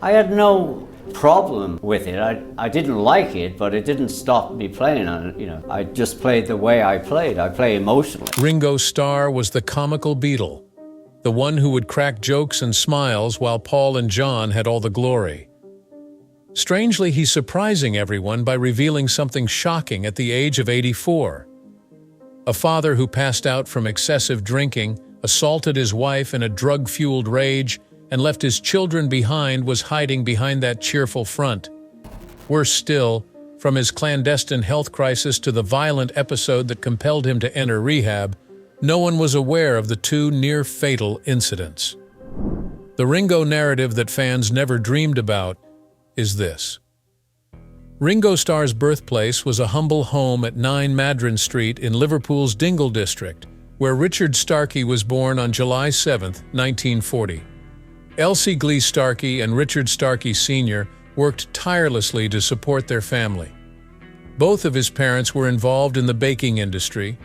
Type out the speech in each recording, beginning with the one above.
I had no problem with it. I didn't like it, but it didn't stop me playing on it. I just played the way I played. I play emotionally. Ringo Starr was the comical Beatle, the one who would crack jokes and smiles while Paul and John had all the glory. Strangely, he's surprising everyone by revealing something shocking at the age of 84. A father who passed out from excessive drinking, assaulted his wife in a drug-fueled rage, and left his children behind was hiding behind that cheerful front. Worse still, from his clandestine health crisis to the violent episode that compelled him to enter rehab, no one was aware of the two near-fatal incidents. The Ringo narrative that fans never dreamed about is this. Ringo Starr's birthplace was a humble home at 9 Madryn Street in Liverpool's Dingle district, where Richard Starkey was born on July 7, 1940. Elsie Glee Starkey and Richard Starkey Sr. worked tirelessly to support their family. Both of his parents were involved in the baking industry.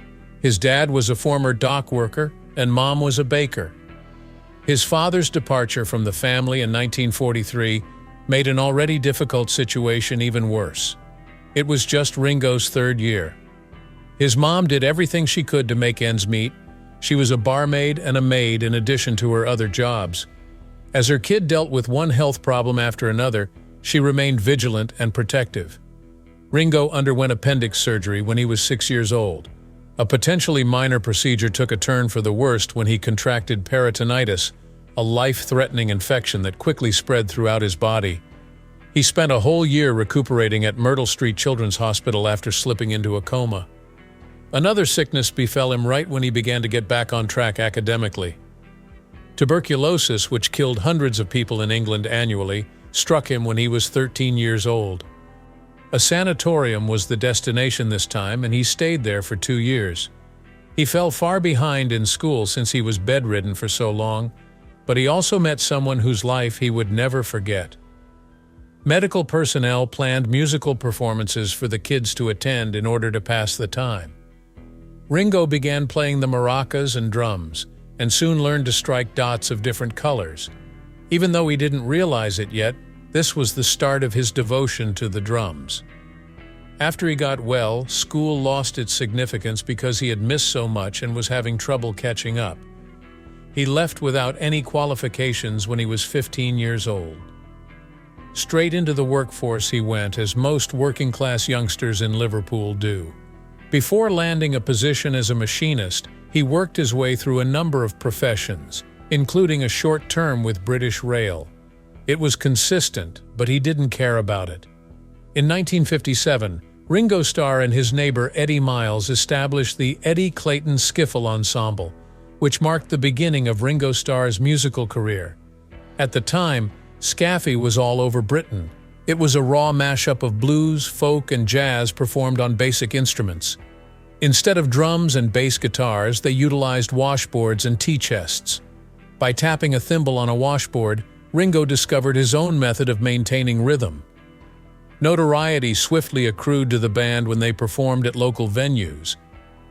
His dad was a former dock worker, and Mom was a baker. His father's departure from the family in 1943 made an already difficult situation even worse. It was just Ringo's 3rd year. His mom did everything she could to make ends meet. She was a barmaid and a maid in addition to her other jobs. As her kid dealt with one health problem after another, she remained vigilant and protective. Ringo underwent appendix surgery when he was 6 years old. A potentially minor procedure took a turn for the worst when he contracted peritonitis, a life-threatening infection that quickly spread throughout his body. He spent a whole year recuperating at Myrtle Street Children's Hospital after slipping into a coma. Another sickness befell him right when he began to get back on track academically. Tuberculosis, which killed hundreds of people in England annually, struck him when he was 13 years old. A sanatorium was the destination this time, and he stayed there for 2 years. He fell far behind in school since he was bedridden for so long, but he also met someone whose life he would never forget. Medical personnel planned musical performances for the kids to attend in order to pass the time. Ringo began playing the maracas and drums, and soon learned to strike dots of different colors. Even though he didn't realize it yet, this was the start of his devotion to the drums. After he got well, school lost its significance because he had missed so much and was having trouble catching up. He left without any qualifications when he was 15 years old. Straight into the workforce he went, as most working-class youngsters in Liverpool do. Before landing a position as a machinist, he worked his way through a number of professions, including a short term with British Rail. It was consistent, but he didn't care about it. In 1957, Ringo Starr and his neighbor Eddie Miles established the Eddie Clayton Skiffle Ensemble, which marked the beginning of Ringo Starr's musical career. At the time, Scaffy was all over Britain. It was a raw mashup of blues, folk, and jazz performed on basic instruments. Instead of drums and bass guitars, they utilized washboards and tea chests. By tapping a thimble on a washboard, Ringo discovered his own method of maintaining rhythm. Notoriety swiftly accrued to the band when they performed at local venues.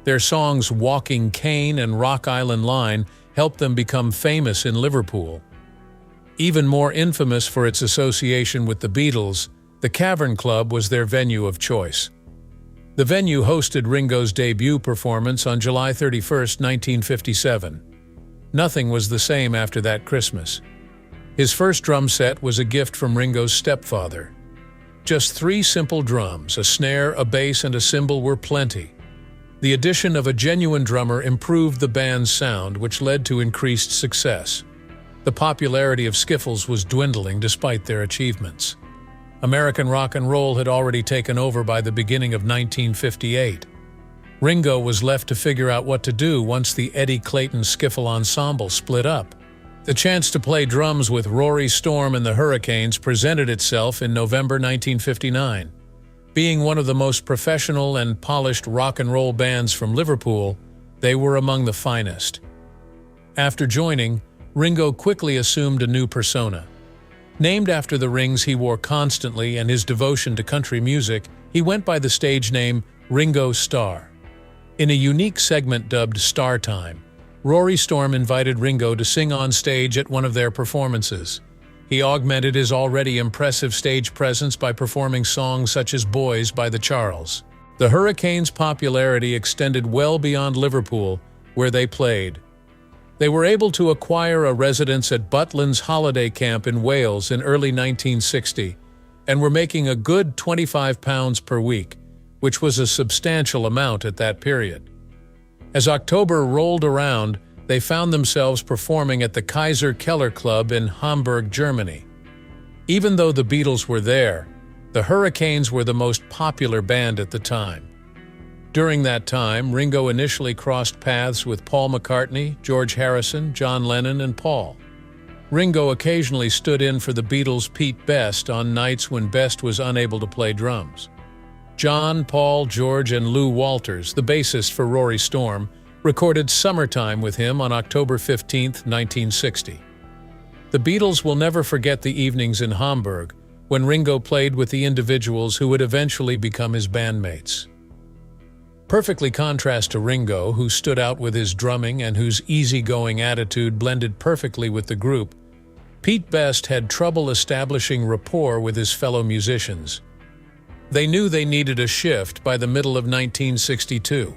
Their songs Walking Cane and Rock Island Line helped them become famous in Liverpool. Even more infamous for its association with the Beatles, the Cavern Club was their venue of choice. The venue hosted Ringo's debut performance on July 31, 1957. Nothing was the same after that Christmas. His first drum set was a gift from Ringo's stepfather. Just 3 simple drums, a snare, a bass, and a cymbal were plenty. The addition of a genuine drummer improved the band's sound, which led to increased success. The popularity of skiffles was dwindling despite their achievements. American rock and roll had already taken over by the beginning of 1958. Ringo was left to figure out what to do once the Eddie Clayton Skiffle Ensemble split up. The chance to play drums with Rory Storm and the Hurricanes presented itself in November 1959. Being one of the most professional and polished rock and roll bands from Liverpool, they were among the finest. After joining, Ringo quickly assumed a new persona. Named after the rings he wore constantly and his devotion to country music, he went by the stage name Ringo Starr. In a unique segment dubbed Star Time, Rory Storm invited Ringo to sing on stage at one of their performances. He augmented his already impressive stage presence by performing songs such as Boys by the Charles. The Hurricanes' popularity extended well beyond Liverpool, where they played. They were able to acquire a residence at Butlin's holiday camp in Wales in early 1960, and were making a good £25 per week, which was a substantial amount at that period. As October rolled around, they found themselves performing at the Kaiser Keller Club in Hamburg, Germany. Even though the Beatles were there, the Hurricanes were the most popular band at the time. During that time, Ringo initially crossed paths with Paul McCartney, George Harrison, John Lennon, and Paul. Ringo occasionally stood in for the Beatles' Pete Best on nights when Best was unable to play drums. John, Paul, George, and Lou Walters, the bassist for Rory Storm, recorded Summertime with him on October 15, 1960. The Beatles will never forget the evenings in Hamburg when Ringo played with the individuals who would eventually become his bandmates. Perfectly contrast to Ringo, who stood out with his drumming and whose easygoing attitude blended perfectly with the group, Pete Best had trouble establishing rapport with his fellow musicians. They knew they needed a shift by the middle of 1962.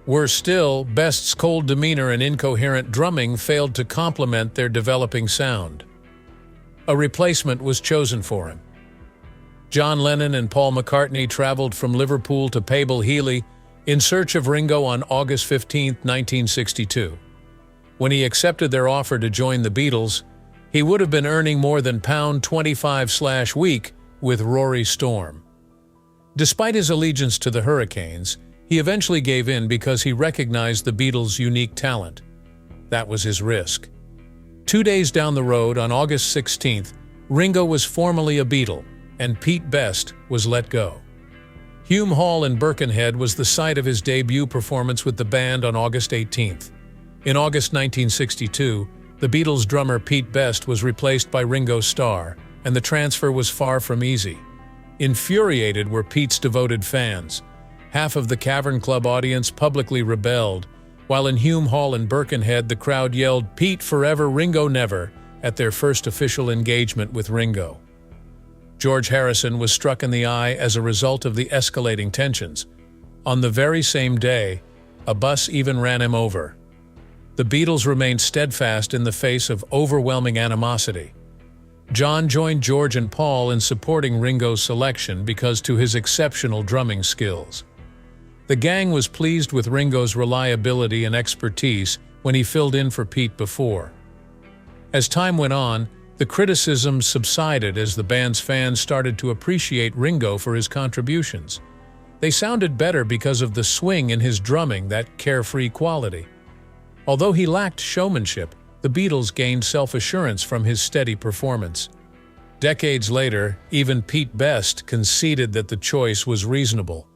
Worse still, Best's cold demeanor and incoherent drumming failed to complement their developing sound. A replacement was chosen for him. John Lennon and Paul McCartney traveled from Liverpool to Pable Healy in search of Ringo on August 15, 1962. When he accepted their offer to join the Beatles, he would have been earning more than £25/week with Rory Storm. Despite his allegiance to the Hurricanes, he eventually gave in because he recognized the Beatles' unique talent. That was his risk. 2 days down the road, on August 16th, Ringo was formally a Beatle, and Pete Best was let go. Hume Hall in Birkenhead was the site of his debut performance with the band on August 18th. In August 1962, the Beatles' drummer Pete Best was replaced by Ringo Starr, and the transfer was far from easy. Infuriated were Pete's devoted fans. Half of the Cavern Club audience publicly rebelled, while in Hume Hall in Birkenhead the crowd yelled "Pete forever, Ringo never" at their first official engagement with Ringo. George Harrison was struck in the eye as a result of the escalating tensions. On the very same day, a bus even ran him over. The Beatles remained steadfast in the face of overwhelming animosity. John joined George and Paul in supporting Ringo's selection because to his exceptional drumming skills. The gang was pleased with Ringo's reliability and expertise when he filled in for Pete before. As time went on, the criticisms subsided as the band's fans started to appreciate Ringo for his contributions. They sounded better because of the swing in his drumming, that carefree quality. Although he lacked showmanship, the Beatles gained self-assurance from his steady performance. Decades later, even Pete Best conceded that the choice was reasonable.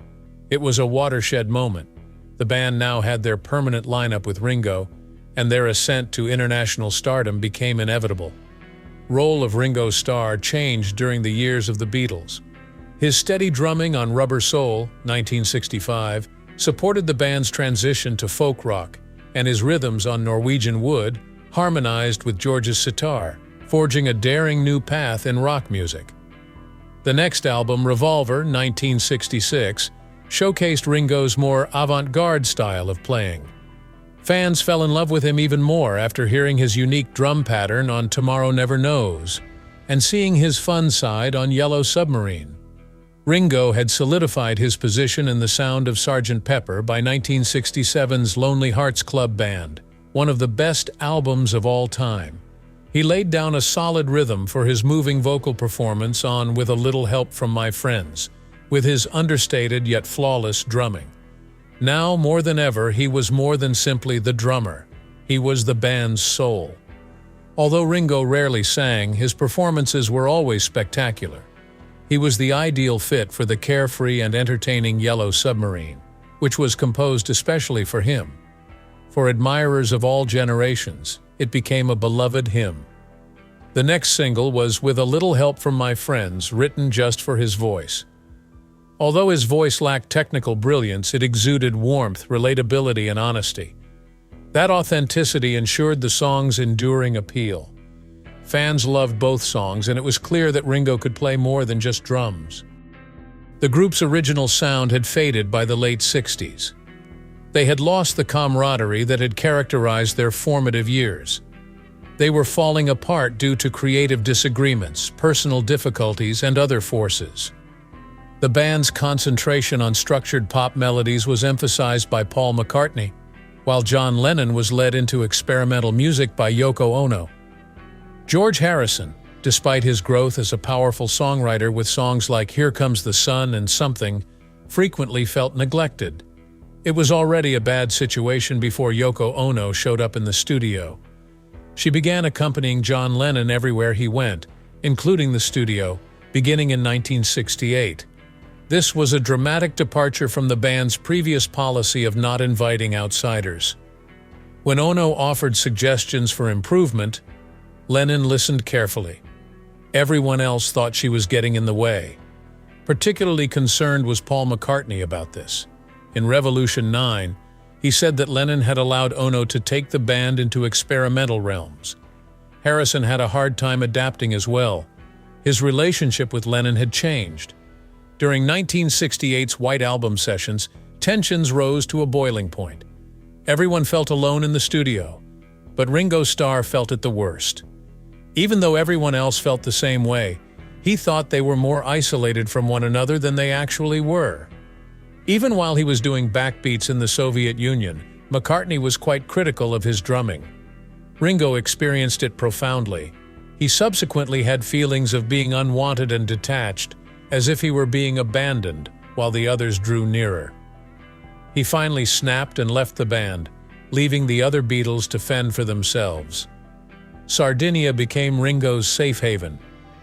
It was a watershed moment. The band now had their permanent lineup with Ringo, and their ascent to international stardom became inevitable. Role of Ringo Starr changed during the years of the Beatles. His steady drumming on Rubber Soul, 1965, supported the band's transition to folk rock, and his rhythms on Norwegian Wood harmonized with George's sitar, forging a daring new path in rock music. The next album, Revolver, 1966, showcased Ringo's more avant-garde style of playing. Fans fell in love with him even more after hearing his unique drum pattern on Tomorrow Never Knows and seeing his fun side on Yellow Submarine. Ringo had solidified his position in the sound of Sgt. Pepper by 1967's Lonely Hearts Club Band, one of the best albums of all time. He laid down a solid rhythm for his moving vocal performance on With a Little Help from My Friends, with his understated yet flawless drumming. Now, more than ever, he was more than simply the drummer. He was the band's soul. Although Ringo rarely sang, his performances were always spectacular. He was the ideal fit for the carefree and entertaining Yellow Submarine, which was composed especially for him. For admirers of all generations, it became a beloved hymn. The next single was With a Little Help from My Friends, written just for his voice. Although his voice lacked technical brilliance, it exuded warmth, relatability, and honesty. That authenticity ensured the song's enduring appeal. Fans loved both songs, and it was clear that Ringo could play more than just drums. The group's original sound had faded by the late 60s. They had lost the camaraderie that had characterized their formative years. They were falling apart due to creative disagreements, personal difficulties, and other forces. The band's concentration on structured pop melodies was emphasized by Paul McCartney, while John Lennon was led into experimental music by Yoko Ono. George Harrison, despite his growth as a powerful songwriter with songs like Here Comes the Sun and Something, frequently felt neglected. It was already a bad situation before Yoko Ono showed up in the studio. She began accompanying John Lennon everywhere he went, including the studio, beginning in 1968. This was a dramatic departure from the band's previous policy of not inviting outsiders. When Ono offered suggestions for improvement, Lennon listened carefully. Everyone else thought she was getting in the way. Particularly concerned was Paul McCartney about this. In Revolution 9, he said that Lennon had allowed Ono to take the band into experimental realms. Harrison had a hard time adapting as well. His relationship with Lennon had changed. During 1968's White Album sessions, tensions rose to a boiling point. Everyone felt alone in the studio, but Ringo Starr felt it the worst. Even though everyone else felt the same way, he thought they were more isolated from one another than they actually were. Even while he was doing backbeats in the Soviet Union, McCartney was quite critical of his drumming. Ringo experienced it profoundly. He subsequently had feelings of being unwanted and detached, as if he were being abandoned while the others drew nearer. He finally snapped and left the band, leaving the other Beatles to fend for themselves. Sardinia became Ringo's safe haven.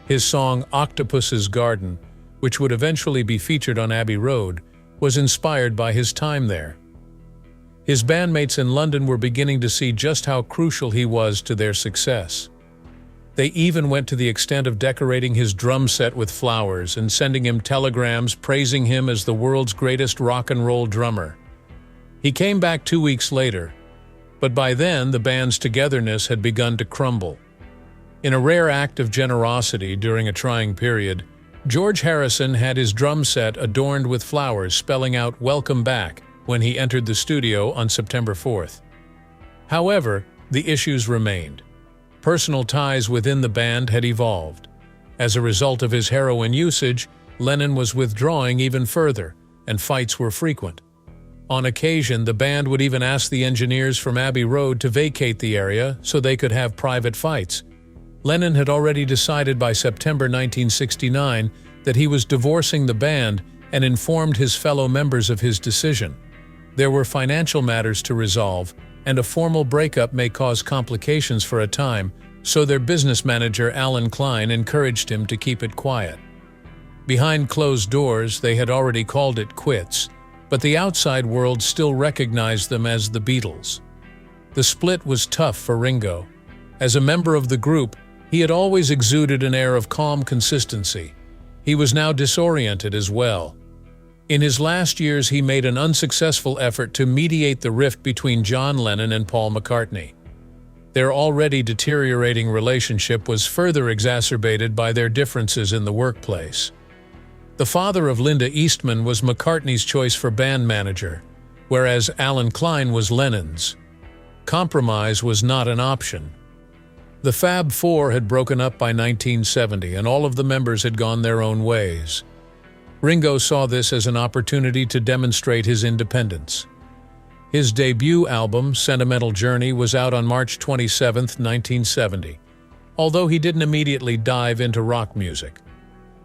His song Octopuss Garden, which would eventually be featured on Abbey Road, was inspired by his time there. His bandmates in London were beginning to see just how crucial he was to their success. They even went to the extent of decorating his drum set with flowers and sending him telegrams praising him as the world's greatest rock and roll drummer. He came back 2 weeks later, but by then the band's togetherness had begun to crumble. In a rare act of generosity during a trying period, George Harrison had his drum set adorned with flowers spelling out "Welcome Back" when he entered the studio on September 4th. However, the issues remained. Personal ties within the band had evolved. As a result of his heroin usage, Lennon was withdrawing even further, and fights were frequent. On occasion, the band would even ask the engineers from Abbey Road to vacate the area so they could have private fights. Lennon had already decided by September 1969 that he was divorcing the band and informed his fellow members of his decision. There were financial matters to resolve, and a formal breakup may cause complications for a time, so their business manager Alan Klein encouraged him to keep it quiet. Behind closed doors, they had already called it quits, but the outside world still recognized them as the Beatles. The split was tough for Ringo. As a member of the group, he had always exuded an air of calm consistency. He was now disoriented as well. In his last years, he made an unsuccessful effort to mediate the rift between John Lennon and Paul McCartney. Their already deteriorating relationship was further exacerbated by their differences in the workplace. The father of Linda Eastman was McCartney's choice for band manager, whereas Alan Klein was Lennon's. Compromise was not an option. The Fab Four had broken up by 1970, and all of the members had gone their own ways. Ringo saw this as an opportunity to demonstrate his independence. His debut album, Sentimental Journey, was out on March 27, 1970, although he didn't immediately dive into rock music.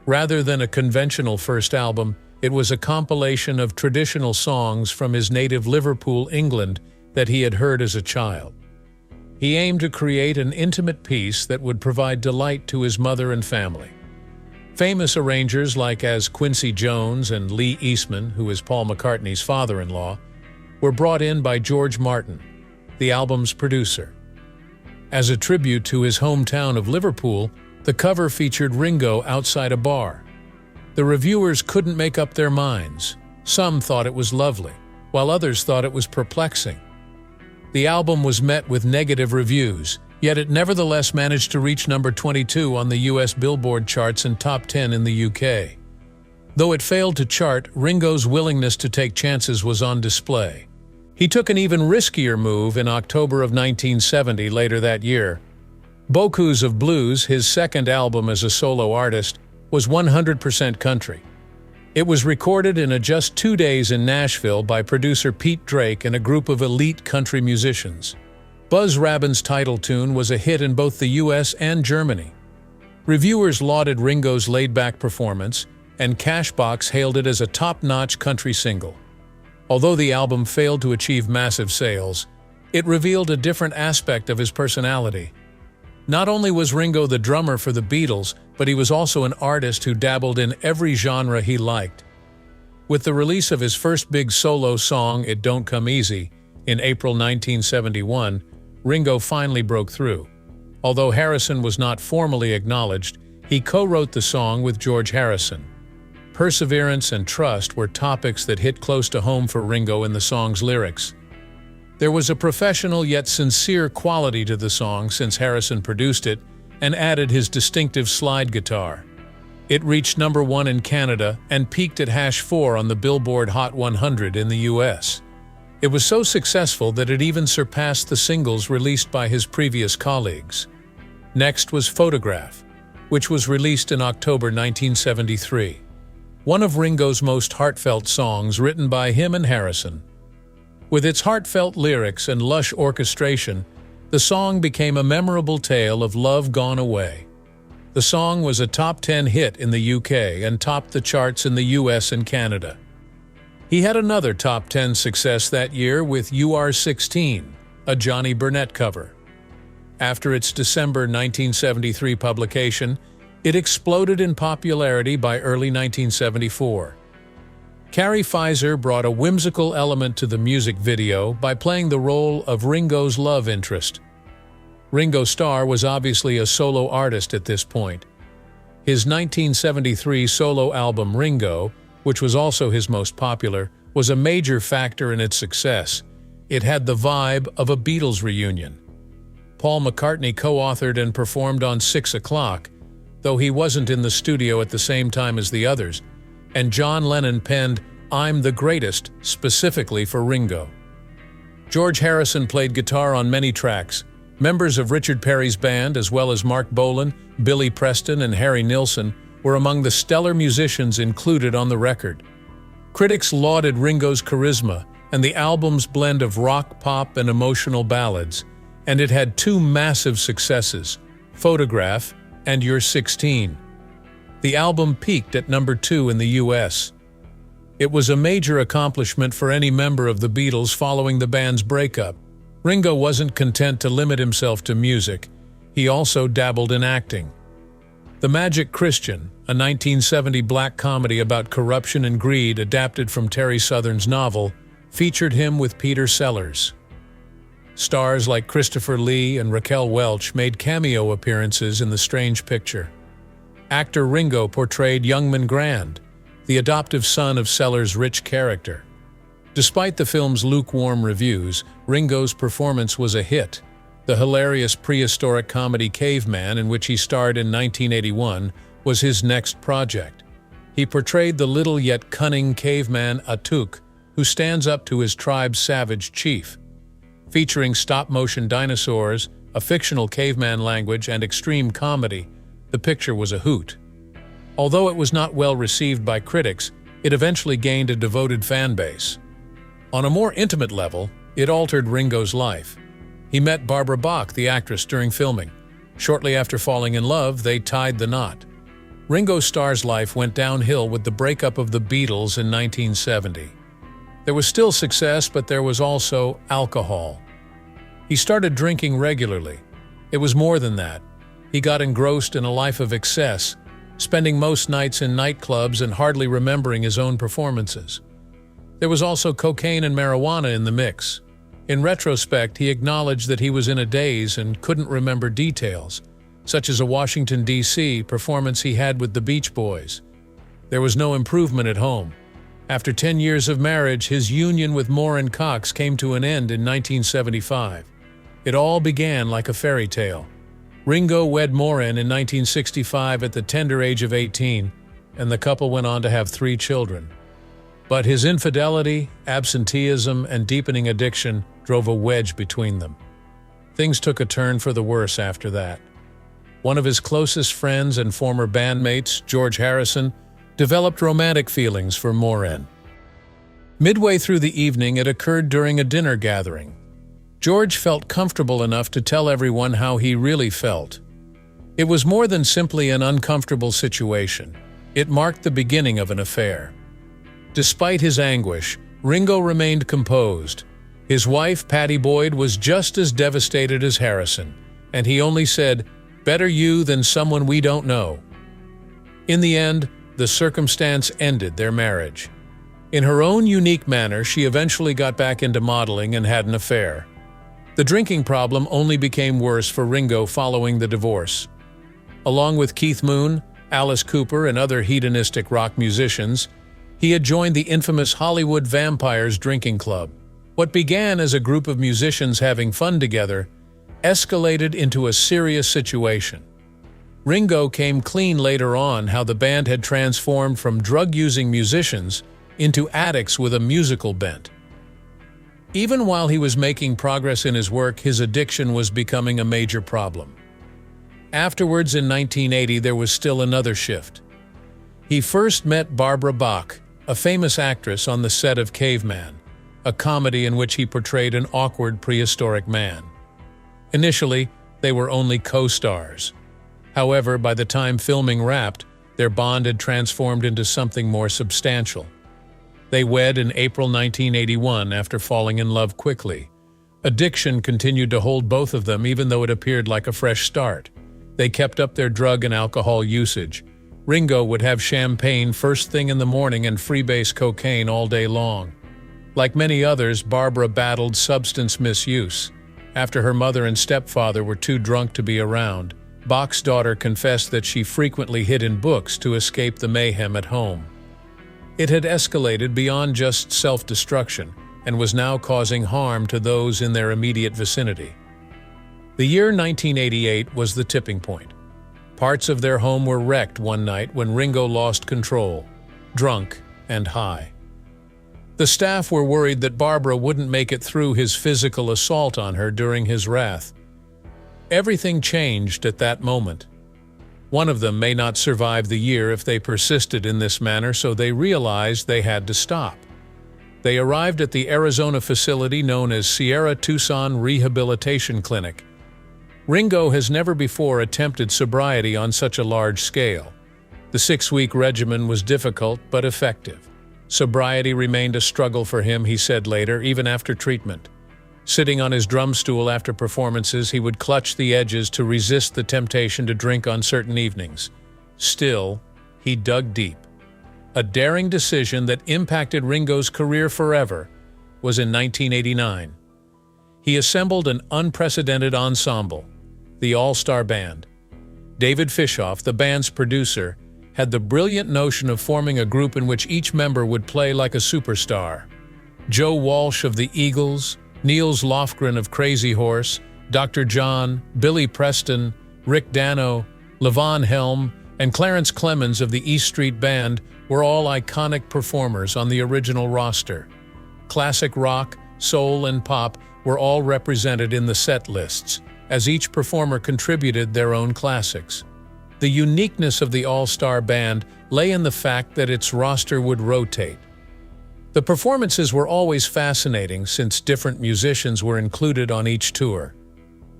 Rather than a conventional first album, it was a compilation of traditional songs from his native Liverpool, England, that he had heard as a child. He aimed to create an intimate piece that would provide delight to his mother and family. Famous arrangers like Quincy Jones and Lee Eastman, who is Paul McCartney's father-in-law, were brought in by George Martin, the album's producer. As a tribute to his hometown of Liverpool, the cover featured Ringo outside a bar. The reviewers couldn't make up their minds. Some thought it was lovely, while others thought it was perplexing. The album was met with negative reviews, Yet it nevertheless managed to reach number 22 on the US Billboard charts and top 10 in the UK. Though it failed to chart, Ringo's willingness to take chances was on display. He took an even riskier move in October of 1970 later that year. Bokus of Blues, his second album as a solo artist, was 100% country. It was recorded in just 2 days in Nashville by producer Pete Drake and a group of elite country musicians. Buzz Rabin's title tune was a hit in both the US and Germany. Reviewers lauded Ringo's laid-back performance, and Cashbox hailed it as a top-notch country single. Although the album failed to achieve massive sales, it revealed a different aspect of his personality. Not only was Ringo the drummer for the Beatles, but he was also an artist who dabbled in every genre he liked. With the release of his first big solo song, It Don't Come Easy, in April 1971, Ringo finally broke through. Although Harrison was not formally acknowledged, he co-wrote the song with George Harrison. Perseverance and trust were topics that hit close to home for Ringo in the song's lyrics. There was a professional yet sincere quality to the song since Harrison produced it and added his distinctive slide guitar. It reached number 1 in Canada and peaked at #4 on the Billboard Hot 100 in the US. It was so successful that it even surpassed the singles released by his previous colleagues. Next was Photograph, which was released in October 1973. One of Ringo's most heartfelt songs written by him and Harrison. With its heartfelt lyrics and lush orchestration, the song became a memorable tale of love gone away. The song was a top 10 hit in the UK and topped the charts in the US and Canada. He had another top 10 success that year with You Are 16, a Johnny Burnett cover. After its December 1973 publication, it exploded in popularity by early 1974. Carrie Fisher brought a whimsical element to the music video by playing the role of Ringo's love interest. Ringo Starr was obviously a solo artist at this point. His 1973 solo album Ringo, which was also his most popular, was a major factor in its success. It had the vibe of a Beatles reunion. Paul McCartney co-authored and performed on 6 O'Clock, though he wasn't in the studio at the same time as the others, and John Lennon penned I'm the Greatest specifically for Ringo. George Harrison played guitar on many tracks. Members of Richard Perry's band, as well as Mark Bolan, Billy Preston, and Harry Nilsson, were among the stellar musicians included on the record. Critics lauded Ringo's charisma and the album's blend of rock, pop, and emotional ballads, and it had 2 massive successes, Photograph and You're 16. The album peaked at number 2 in the US. It was a major accomplishment for any member of the Beatles following the band's breakup. Ringo wasn't content to limit himself to music. He also dabbled in acting. The Magic Christian, a 1970 black comedy about corruption and greed adapted from Terry Southern's novel, featured him with Peter Sellers. Stars like Christopher Lee and Raquel Welch made cameo appearances in The Strange Picture. Actor Ringo portrayed Youngman Grand, the adoptive son of Sellers' rich character. Despite the film's lukewarm reviews, Ringo's performance was a hit. The hilarious prehistoric comedy Caveman, in which he starred in 1981, was his next project. He portrayed the little yet cunning caveman Atuk, who stands up to his tribe's savage chief. Featuring stop-motion dinosaurs, a fictional caveman language, and extreme comedy, the picture was a hoot. Although it was not well received by critics, it eventually gained a devoted fan base. On a more intimate level, it altered Ringo's life. He met Barbara Bach, the actress, during filming. Shortly after falling in love, they tied the knot. Ringo Starr's life went downhill with the breakup of the Beatles in 1970. There was still success, but there was also alcohol. He started drinking regularly. It was more than that. He got engrossed in a life of excess, spending most nights in nightclubs and hardly remembering his own performances. There was also cocaine and marijuana in the mix. In retrospect, he acknowledged that he was in a daze and couldn't remember details, such as a Washington, D.C. performance he had with the Beach Boys. There was no improvement at home. After 10 years of marriage, his union with Maureen Cox came to an end in 1975. It all began like a fairy tale. Ringo wed Maureen in 1965 at the tender age of 18, and the couple went on to have 3 children. But his infidelity, absenteeism, and deepening addiction drove a wedge between them. Things took a turn for the worse after that. One of his closest friends and former bandmates, George Harrison, developed romantic feelings for Maureen. Midway through the evening, it occurred during a dinner gathering. George felt comfortable enough to tell everyone how he really felt. It was more than simply an uncomfortable situation. It marked the beginning of an affair. Despite his anguish, Ringo remained composed. His wife, Pattie Boyd, was just as devastated as Harrison, and he only said, "Better you than someone we don't know." In the end, the circumstance ended their marriage. In her own unique manner, she eventually got back into modeling and had an affair. The drinking problem only became worse for Ringo following the divorce. Along with Keith Moon, Alice Cooper, and other hedonistic rock musicians, he had joined the infamous Hollywood Vampires drinking club. What began as a group of musicians having fun together escalated into a serious situation. Ringo came clean later on how the band had transformed from drug-using musicians into addicts with a musical bent. Even while he was making progress in his work, his addiction was becoming a major problem. Afterwards, in 1980, there was still another shift. He first met Barbara Bach, a famous actress, on the set of Caveman, a comedy in which he portrayed an awkward prehistoric man. Initially, they were only co-stars. However, by the time filming wrapped, their bond had transformed into something more substantial. They wed in April 1981 after falling in love quickly. Addiction continued to hold both of them even though it appeared like a fresh start. They kept up their drug and alcohol usage. Ringo would have champagne first thing in the morning and freebase cocaine all day long. Like many others, Barbara battled substance misuse. After her mother and stepfather were too drunk to be around, Bach's daughter confessed that she frequently hid in books to escape the mayhem at home. It had escalated beyond just self-destruction and was now causing harm to those in their immediate vicinity. The year 1988 was the tipping point. Parts of their home were wrecked one night when Ringo lost control, drunk and high. The staff were worried that Barbara wouldn't make it through his physical assault on her during his wrath. Everything changed at that moment. One of them may not survive the year if they persisted in this manner, so they realized they had to stop. They arrived at the Arizona facility known as Sierra Tucson Rehabilitation Clinic. Ringo has never before attempted sobriety on such a large scale. The 6-week regimen was difficult but effective. Sobriety remained a struggle for him, he said later, even after treatment. Sitting on his drum stool after performances, he would clutch the edges to resist the temptation to drink on certain evenings. Still, he dug deep. A daring decision that impacted Ringo's career forever was in 1989. He assembled an unprecedented ensemble, the AllStar Band. David Fishoff, the band's producer, had the brilliant notion of forming a group in which each member would play like a superstar. Joe Walsh of the Eagles, Niels Lofgren of Crazy Horse, Dr. John, Billy Preston, Rick Dano, Levon Helm, and Clarence Clemens of the East Street Band were all iconic performers on the original roster. Classic rock, soul, and pop were all represented in the set lists, as each performer contributed their own classics. The uniqueness of the AllStar Band lay in the fact that its roster would rotate. The performances were always fascinating since different musicians were included on each tour.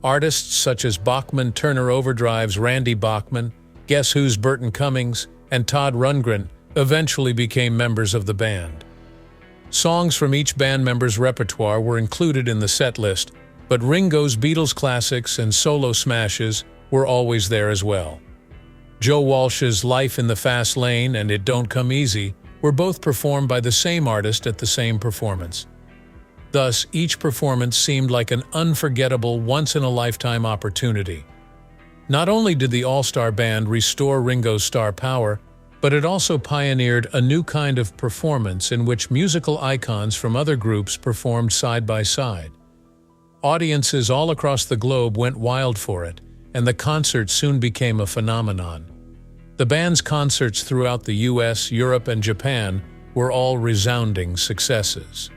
Artists such as Bachman Turner Overdrive's Randy Bachman, Guess Who's Burton Cummings, and Todd Rundgren eventually became members of the band. Songs from each band member's repertoire were included in the set list, but Ringo's Beatles classics and solo smashes were always there as well. Joe Walsh's Life in the Fast Lane and It Don't Come Easy were both performed by the same artist at the same performance. Thus, each performance seemed like an unforgettable, once-in-a-lifetime opportunity. Not only did the AllStar Band restore Ringo's star power, but it also pioneered a new kind of performance in which musical icons from other groups performed side by side. Audiences all across the globe went wild for it, and the concert soon became a phenomenon. The band's concerts throughout the US, Europe, and Japan were all resounding successes.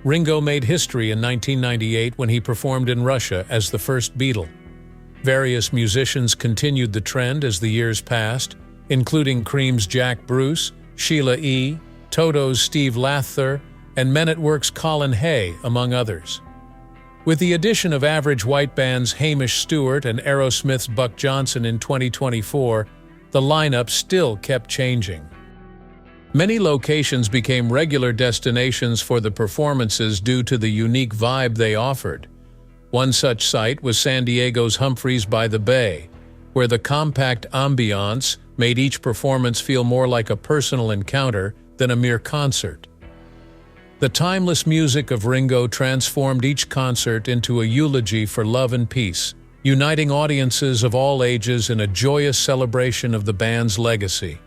Ringo made history in 1998 when he performed in Russia as the first Beatle. Various musicians continued the trend as the years passed, including Cream's Jack Bruce, Sheila E., Toto's Steve Lukather, and Men at Work's Colin Hay, among others. With the addition of Average White Band's Hamish Stewart and Aerosmith's Buck Johnson in 2024, the lineup still kept changing. Many locations became regular destinations for the performances due to the unique vibe they offered. One such site was San Diego's Humphreys by the Bay, where the compact ambiance made each performance feel more like a personal encounter than a mere concert. The timeless music of Ringo transformed each concert into a eulogy for love and peace, uniting audiences of all ages in a joyous celebration of the band's legacy.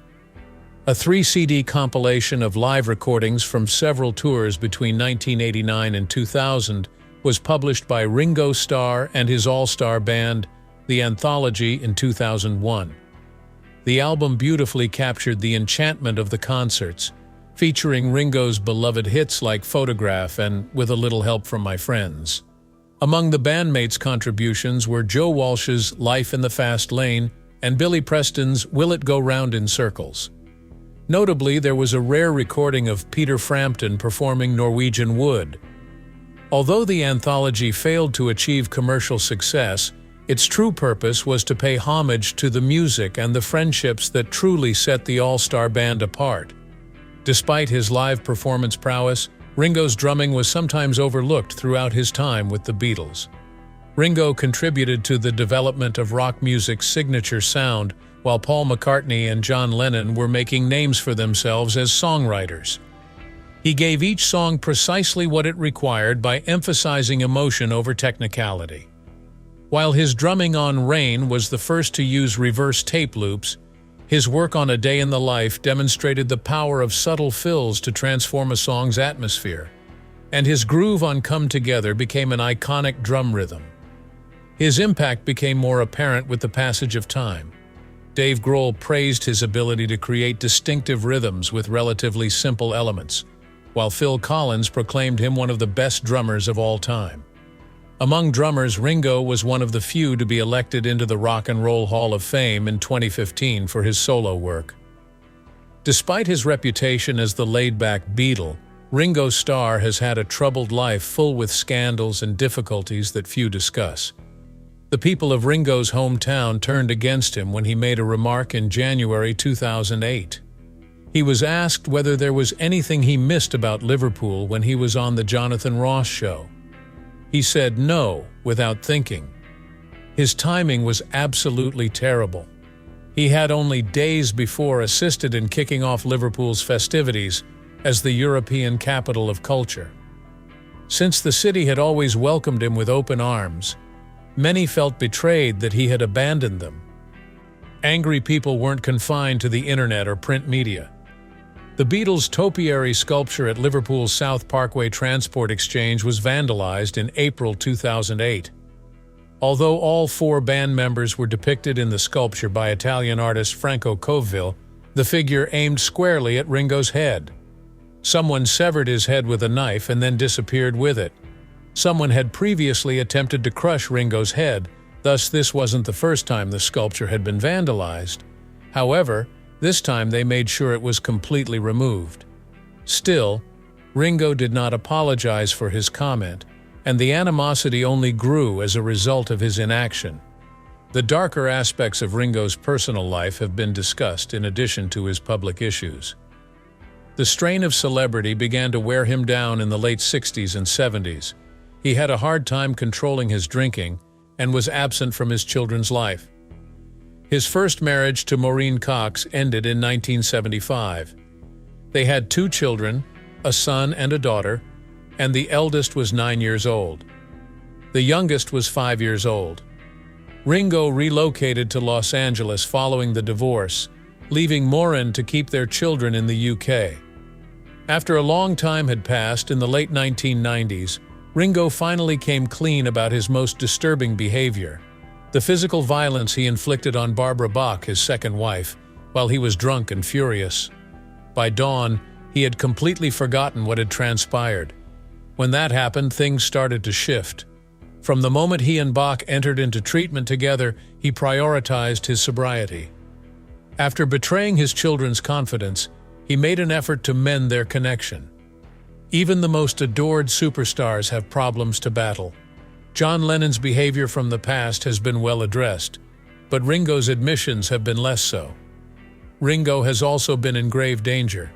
A 3-CD compilation of live recordings from several tours between 1989 and 2000 was published by Ringo Starr and his AllStar Band, the Anthology, in 2001. The album beautifully captured the enchantment of the concerts, featuring Ringo's beloved hits like Photograph and With a Little Help from My Friends. Among the bandmates' contributions were Joe Walsh's Life in the Fast Lane and Billy Preston's Will It Go Round in Circles. Notably, there was a rare recording of Peter Frampton performing Norwegian Wood. Although the anthology failed to achieve commercial success, its true purpose was to pay homage to the music and the friendships that truly set the AllStar Band apart. Despite his live performance prowess, Ringo's drumming was sometimes overlooked throughout his time with the Beatles. Ringo contributed to the development of rock music's signature sound, while Paul McCartney and John Lennon were making names for themselves as songwriters. He gave each song precisely what it required by emphasizing emotion over technicality. While his drumming on Rain was the first to use reverse tape loops, his work on A Day in the Life demonstrated the power of subtle fills to transform a song's atmosphere, and his groove on Come Together became an iconic drum rhythm. His impact became more apparent with the passage of time. Dave Grohl praised his ability to create distinctive rhythms with relatively simple elements, while Phil Collins proclaimed him one of the best drummers of all time. Among drummers, Ringo was one of the few to be elected into the Rock and Roll Hall of Fame in 2015 for his solo work. Despite his reputation as the laid-back Beatle, Ringo Starr has had a troubled life full with scandals and difficulties that few discuss. The people of Ringo's hometown turned against him when he made a remark in January 2008. He was asked whether there was anything he missed about Liverpool when he was on the Jonathan Ross show. He said no without thinking. His timing was absolutely terrible. He had only days before assisted in kicking off Liverpool's festivities as the European capital of culture. Since the city had always welcomed him with open arms, many felt betrayed that he had abandoned them. Angry people weren't confined to the internet or print media. The Beatles' topiary sculpture at Liverpool's South Parkway Transport Exchange was vandalized in April 2008. Although all 4 band members were depicted in the sculpture by Italian artist Franco Coville, the figure aimed squarely at Ringo's head. Someone severed his head with a knife and then disappeared with it. Someone had previously attempted to crush Ringo's head, thus this wasn't the first time the sculpture had been vandalized. However, this time they made sure it was completely removed. Still, Ringo did not apologize for his comment, and the animosity only grew as a result of his inaction. The darker aspects of Ringo's personal life have been discussed in addition to his public issues. The strain of celebrity began to wear him down in the late 60s and 70s. He had a hard time controlling his drinking and was absent from his children's life. His first marriage to Maureen Cox ended in 1975. They had 2 children, a son and a daughter, and the eldest was 9 years old. The youngest was 5 years old. Ringo relocated to Los Angeles following the divorce, leaving Maureen to keep their children in the UK. After a long time had passed in the late 1990s, Ringo finally came clean about his most disturbing behavior: the physical violence he inflicted on Barbara Bach, his second wife, while he was drunk and furious. By dawn, he had completely forgotten what had transpired. When that happened, things started to shift. From the moment he and Bach entered into treatment together, he prioritized his sobriety. After betraying his children's confidence, he made an effort to mend their connection. Even the most adored superstars have problems to battle. John Lennon's behavior from the past has been well addressed, but Ringo's admissions have been less so. Ringo has also been in grave danger.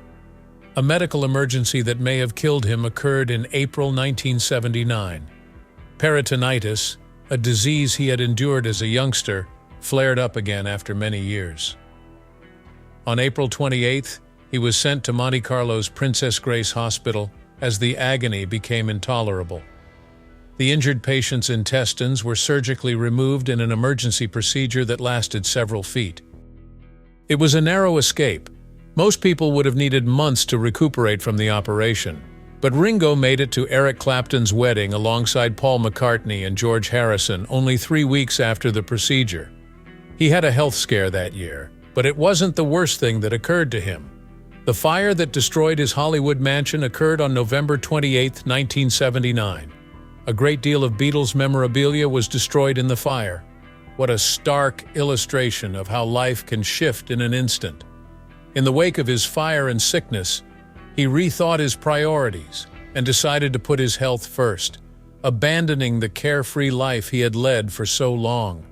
A medical emergency that may have killed him occurred in April 1979. Peritonitis, a disease he had endured as a youngster, flared up again after many years. On April 28th, he was sent to Monte Carlo's Princess Grace Hospital as the agony became intolerable. The injured patient's intestines were surgically removed in an emergency procedure that lasted several feet. It was a narrow escape. Most people would have needed months to recuperate from the operation, but Ringo made it to Eric Clapton's wedding alongside Paul McCartney and George Harrison only 3 weeks after the procedure. He had a health scare that year, but it wasn't the worst thing that occurred to him. The fire that destroyed his Hollywood mansion occurred on November 28, 1979. A great deal of Beatles memorabilia was destroyed in the fire. What a stark illustration of how life can shift in an instant. In the wake of his fire and sickness, he rethought his priorities and decided to put his health first, abandoning the carefree life he had led for so long.